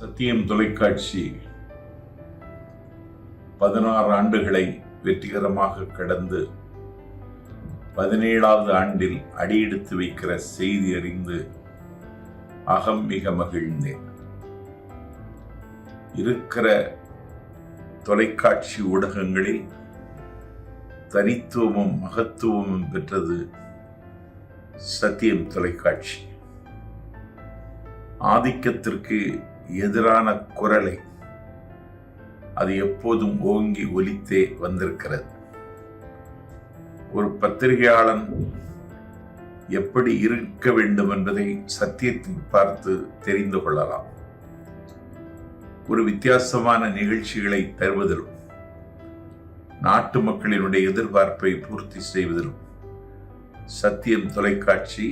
சத்தியம் தொலைக்காட்சி 16 ஆண்டுகளை வெற்றிகரமாக கடந்து 17வது ஆண்டில் அடியெடுத்து வைக்கிற செய்தி அறிந்து அகம் மிக மகிழ்ந்தேன். இருக்கிற தொலைக்காட்சி ஊடகங்களில் தனித்துவமும் மகத்துவமும் பெற்றது சத்தியம் தொலைக்காட்சி. ஆதிக்கத்திற்கு எதிரான குரலை அது எப்போதும் ஓங்கி ஒலித்தே வந்திருக்கிறது. ஒரு பத்திரிகையாளன் எப்படி இருக்க வேண்டும் என்பதை சத்தியத்தை பார்த்து தெரிந்து கொள்ளலாம். ஒரு வித்தியாசமான நிகழ்ச்சிகளை தருவதிலும் நாட்டு மக்களினுடைய எதிர்பார்ப்பை பூர்த்தி செய்வதிலும் சத்தியம் தொலைக்காட்சி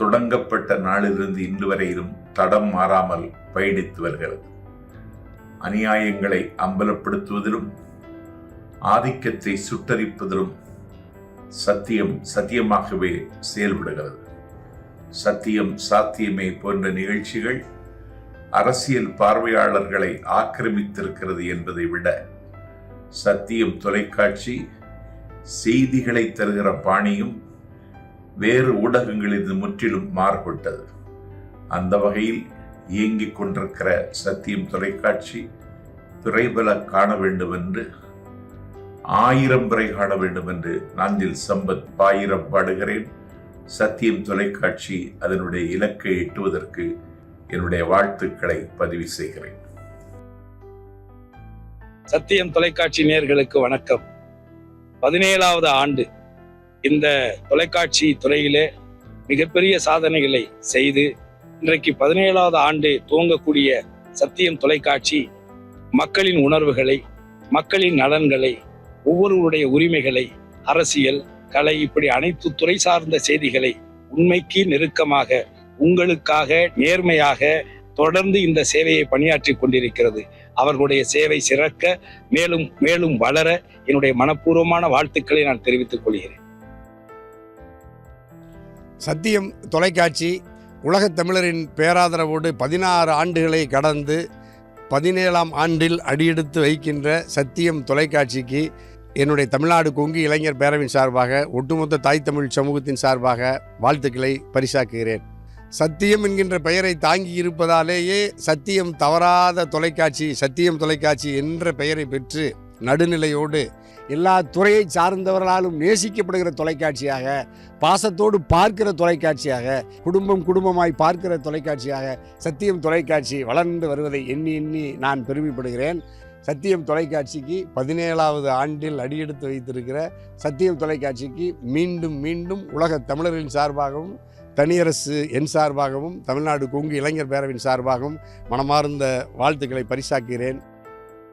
தொடங்கப்பட்ட நாளிலிருந்து இன்று வரையிலும் தடம் மாறாமல் பயணித்து வருகிறது. அநியாயங்களை அம்பலப்படுத்துவதிலும் ஆதிக்கத்தை சுட்டரிப்பதிலும் சத்தியம் சத்தியமாகவே செயல்படுகிறது. சத்தியம் சாத்தியமே போன்ற நிகழ்ச்சிகள் அரசியல் பார்வையாளர்களை ஆக்கிரமித்திருக்கிறது என்பதை விட சத்தியம் தொலைக்காட்சி செய்திகளை தருகிற பாணியும் வேறு ஊடகங்களில் முற்றிலும் மாறுபட்டது. அந்த வகையில் இயங்கிக் கொண்டிருக்கிற சத்தியம் தொலைக்காட்சி பிறைபல காண வேண்டும் என்று 1000 பிறை காண வேண்டும் என்று நாஞ்சில் சம்பத் பாயிரம் பாடுகிறேன். சத்தியம் தொலைக்காட்சி அதனுடைய இலக்கை எட்டுவதற்கு என்னுடைய வாழ்த்துக்களை பதிவு செய்கிறேன். சத்தியம் தொலைக்காட்சி நேயர்களுக்கு வணக்கம். 17வது ஆண்டு இந்த தொலைக்காட்சி துறையிலே மிகப்பெரிய சாதனைகளை செய்து இன்றைக்கு 17வது ஆண்டு துவங்கக்கூடிய சத்தியம் தொலைக்காட்சி மக்களின் உணர்வுகளை, மக்களின் நலன்களை, ஒவ்வொருவருடைய உரிமைகளை, அரசியல், கலை இப்படி அனைத்து துறை சார்ந்த செய்திகளை உண்மைக்கு நெருக்கமாக உங்களுக்காக நேர்மையாக தொடர்ந்து இந்த சேவையை பணியாற்றி கொண்டிருக்கிறது. அவர்களுடைய சேவை சிறக்க மேலும் மேலும் வளர என்னுடைய மனப்பூர்வமான வாழ்த்துக்களை நான் தெரிவித்துக் கொள்கிறேன். சத்தியம் தொலைக்காட்சி உலகத் தமிழரின் பேராதரவோடு 16 ஆண்டுகளை கடந்து 17ஆம் ஆண்டில் அடியெடுத்து வைக்கின்ற சத்தியம் தொலைக்காட்சிக்கு என்னுடைய தமிழ்நாடு கொங்கு இளைஞர் பேரவின் சார்பாக ஒட்டுமொத்த தாய் தமிழ் சமூகத்தின் சார்பாக வாழ்த்துக்களை பரிசாக்குகிறேன். சத்தியம் என்கின்ற பெயரை தாங்கி இருப்பதாலேயே சத்தியம் தவறாத தொலைக்காட்சி, சத்தியம் தொலைக்காட்சி என்ற பெயரை பெற்று நடுநிலையோடு எல்லா துறையை சார்ந்தவர்களாலும் நேசிக்கப்படுகிற தொலைக்காட்சியாக, பாசத்தோடு பார்க்கிற தொலைக்காட்சியாக, குடும்பமாய் பார்க்கிற தொலைக்காட்சியாக சத்தியம் தொலைக்காட்சி வளர்ந்து வருவதை எண்ணி எண்ணி நான் பெருமைப்படுகிறேன். சத்தியம் தொலைக்காட்சிக்கு 17வது ஆண்டில் அடியெடுத்து வைத்திருக்கிற சத்தியம் தொலைக்காட்சிக்கு மீண்டும் மீண்டும் உலக தமிழர்களின் சார்பாகவும் தனியரசு என் சார்பாகவும் தமிழ்நாடு கொங்கு இளைஞர் பேரவின் சார்பாகவும் மனமார்ந்த வாழ்த்துக்களை பரிசாக்குகிறேன்.